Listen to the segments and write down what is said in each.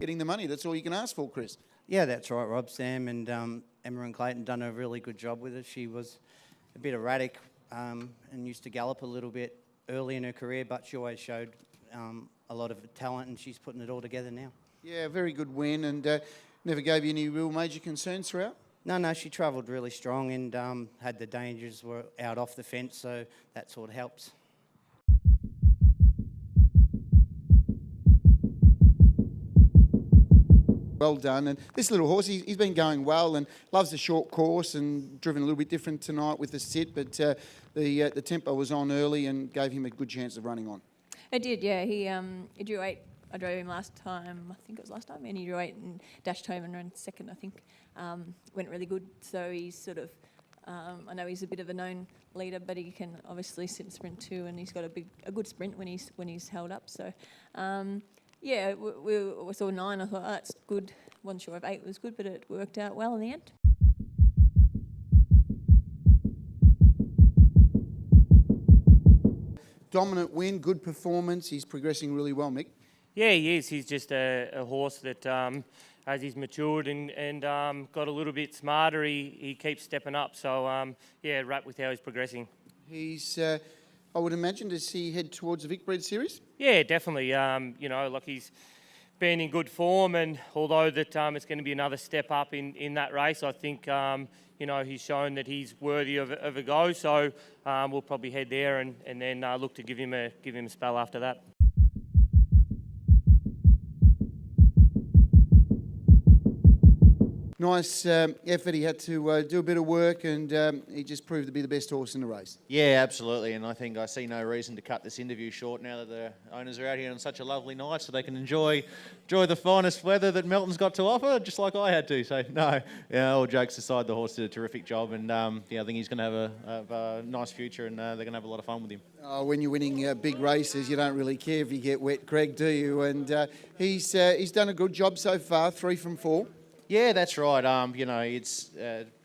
getting the money. That's all you can ask for, Chris. Yeah, that's right, Rob. Sam and Emma and Clayton done a really good job with her. She was a bit erratic and used to gallop a little bit early in her career, but she always showed a lot of talent, and she's putting it all together now. Yeah, very good win, and never gave you any real major concerns throughout? No, she travelled really strong and had the dangers were out off the fence, so that sort of helps. Well done. And this little horse, he's been going well and loves the short course and driven a little bit different tonight with the sit, but the tempo was on early and gave him a good chance of running on. It did, yeah. He drew 8. I drove him last time, I think it was last time, and he drew 8 and dashed home and ran second, I think. Went really good, so he's sort of, I know he's a bit of a known leader, but he can obviously sit and sprint too, and he's got a good sprint when he's held up. So, yeah, we saw 9. I thought, oh, that's good. Wasn't sure if 8 was good, but it worked out well in the end. Dominant win, good performance. He's progressing really well, Mick. Yeah, he is. He's just a horse that, as he's matured and got a little bit smarter, he keeps stepping up. So, yeah, wrapped with how he's progressing. He's, I would imagine, does he head towards the Vic Bred Series? Yeah, definitely. You know, like he's been in good form, and although that it's going to be another step up in that race, I think you know, he's shown that he's worthy of a go. So we'll probably head there and then look to give him a spell after that. Nice effort. He had to do a bit of work, and he just proved to be the best horse in the race. Yeah, absolutely. And I think I see no reason to cut this interview short now that the owners are out here on such a lovely night, so they can enjoy the finest weather that Melton's got to offer, just like I had to. So no, yeah, all jokes aside, the horse did a terrific job, and yeah, I think he's going to have a nice future, and they're going to have a lot of fun with him. When you're winning big races, you don't really care if you get wet, Craig, do you? And he's done a good job so far, 3 from 4. Yeah, that's right. You know, it's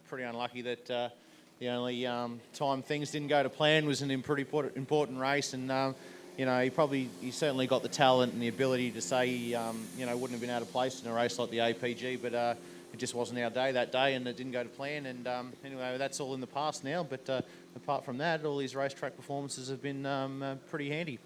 pretty unlucky that the only time things didn't go to plan was in a pretty important race, and you know, he certainly got the talent and the ability to say you know, wouldn't have been out of place in a race like the APG, but it just wasn't our day that day, and it didn't go to plan. And anyway, that's all in the past now. But apart from that, all his racetrack performances have been pretty handy.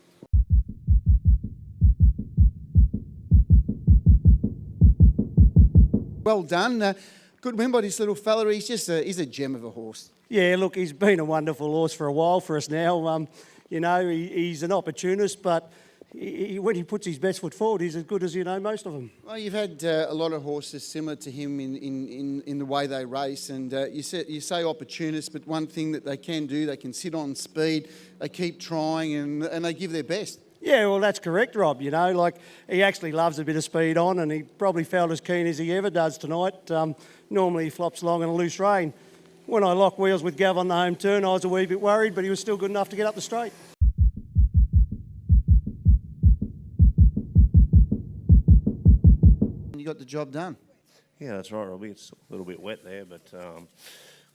Well done. Good win by this little fella. He's a gem of a horse. Yeah, look, he's been a wonderful horse for a while for us now. You know, he's an opportunist, but when he puts his best foot forward, he's as good as, you know, most of them. Well, you've had a lot of horses similar to him in the way they race, and you say opportunists, but one thing that they can do, they can sit on speed, they keep trying, and they give their best. Yeah, well, that's correct, Rob. You know, like, he actually loves a bit of speed on, and he probably felt as keen as he ever does tonight. Normally he flops along in a loose rein. When I locked wheels with Gav on the home turn, I was a wee bit worried, but he was still good enough to get up the straight. You got the job done. Yeah, that's right, Robbie. It's a little bit wet there, but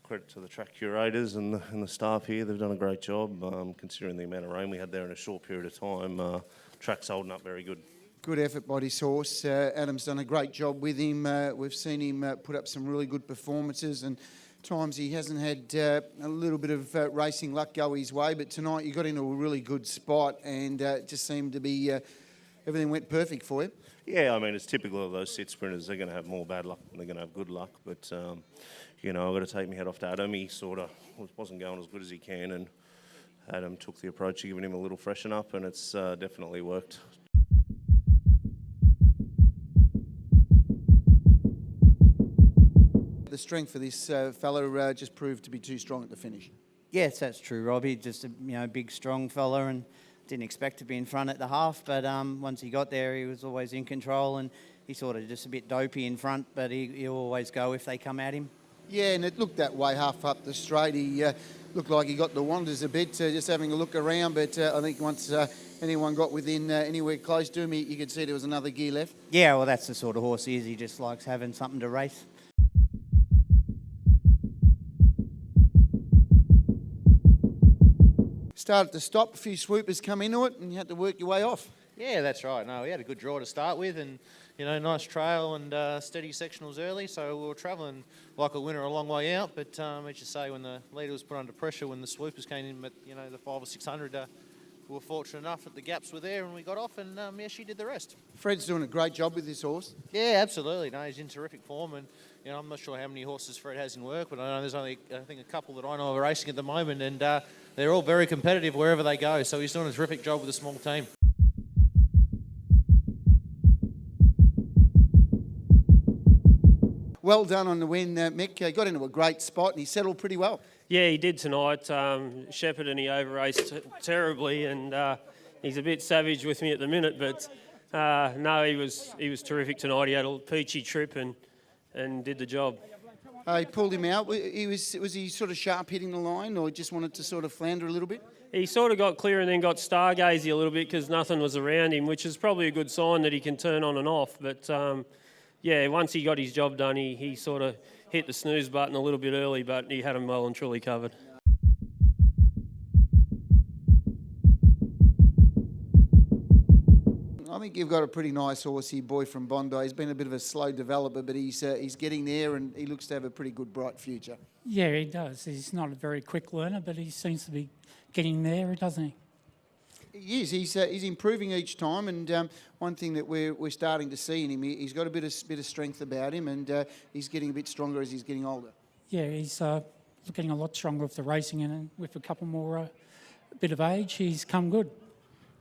credit to the track curators and the staff here. They've done a great job, considering the amount of rain we had there in a short period of time. Track's holding up very good. Good effort by this horse. Adam's done a great job with him. We've seen him put up some really good performances, and times he hasn't had a little bit of racing luck go his way, but tonight you got into a really good spot, and it just seemed to be everything went perfect for you. Yeah, I mean, it's typical of those sit sprinters. They're going to have more bad luck than they're going to have good luck, but you know, I've got to take my head off to Adam. He sort of wasn't going as good as he can, and Adam took the approach of giving him a little freshen up, and it's definitely worked. The strength for this fella just proved to be too strong at the finish. Yes, that's true, Robbie. Just a big, strong fella, and didn't expect to be in front at the half. But once he got there, he was always in control, and he sort of just a bit dopey in front. But he'll always go if they come at him. Yeah, and it looked that way half up the straight. He looked like he got the wanders a bit, just having a look around. But I think once anyone got within anywhere close to him, you could see there was another gear left. Yeah, well, that's the sort of horse he is. He just likes having something to race. Started to stop, a few swoopers come into it, and you had to work your way off. Yeah, that's right. No, we had a good draw to start with, and nice trail and steady sectionals early. So we were travelling like a winner a long way out. But as you say, when the leader was put under pressure, when the swoopers came in at the 500 or 600, we were fortunate enough that the gaps were there and we got off, and she did the rest. Fred's doing a great job with this horse. Yeah, absolutely. No, he's in terrific form, and I'm not sure how many horses Fred has in work, but I know there's only I think a couple that I know are racing at the moment, and they're all very competitive wherever they go. So he's doing a terrific job with a small team. Well done on the win, Mick. Got into a great spot and he settled pretty well. Yeah, he did tonight. Shepherd and he over-raced terribly, and he's a bit savage with me at the minute. But no, he was terrific tonight. He had a peachy trip and did the job. He pulled him out. Was he sort of sharp hitting the line, or just wanted to sort of flounder a little bit? He sort of got clear and then got stargazy a little bit because nothing was around him, which is probably a good sign that he can turn on and off. But yeah, once he got his job done, he sort of hit the snooze button a little bit early, but he had him well and truly covered. I think you've got a pretty nice horse here, Boy from Bondi. He's been a bit of a slow developer, but he's getting there and he looks to have a pretty good, bright future. Yeah, he does. He's not a very quick learner, but he seems to be getting there, doesn't he? He is. He's improving each time, and one thing that we're starting to see in him, he's got a bit of strength about him, and he's getting a bit stronger as he's getting older. Yeah, he's getting a lot stronger with the racing, and with a couple more a bit of age, he's come good.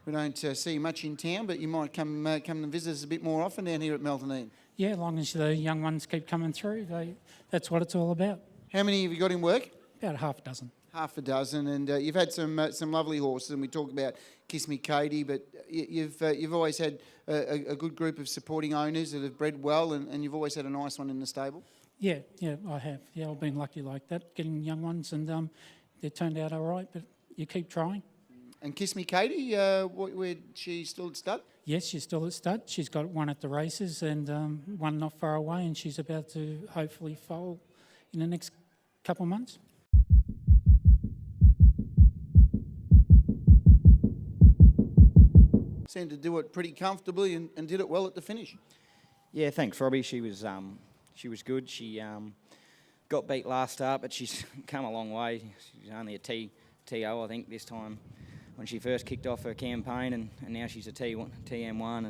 We don't see you much in town, but you might come and visit us a bit more often down here at Melton Eden. Yeah, as long as the young ones keep coming through, that's what it's all about. How many have you got in work? About half a dozen. Half a dozen, and you've had some lovely horses, and we talk about Kiss Me Katie, but you've always had a good group of supporting owners that have bred well, and you've always had a nice one in the stable. Yeah, I have. Yeah, I've been lucky like that, getting young ones, and they turned out all right, but you keep trying. And Kiss Me Katie, where she's still at stud? Yes, she's still at stud. She's got one at the races and one not far away, and she's about to hopefully foal in the next couple of months. Seemed to do it pretty comfortably and did it well at the finish. Yeah, thanks, Robbie. She was good. She got beat last start, but she's come a long way. She's only a TO, I think, this time when she first kicked off her campaign, and now she's a TM1,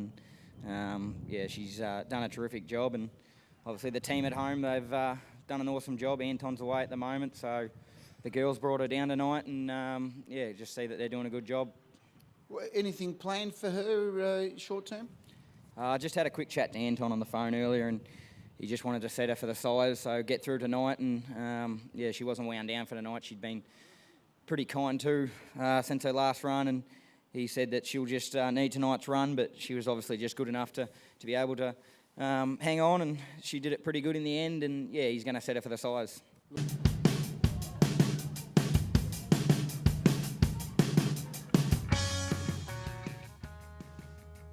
and yeah, she's done a terrific job. And obviously the team at home, they've done an awesome job. Anton's away at the moment, so the girls brought her down tonight, and yeah, just see that they're doing a good job. Anything planned for her short term? I just had a quick chat to Anton on the phone earlier, and he just wanted to set her for the size, so get through tonight. And yeah, she wasn't wound down for tonight. She'd been pretty kind too since her last run, and he said that she'll just need tonight's run, but she was obviously just good enough to be able to hang on, and she did it pretty good in the end. And yeah, he's going to set her for the size.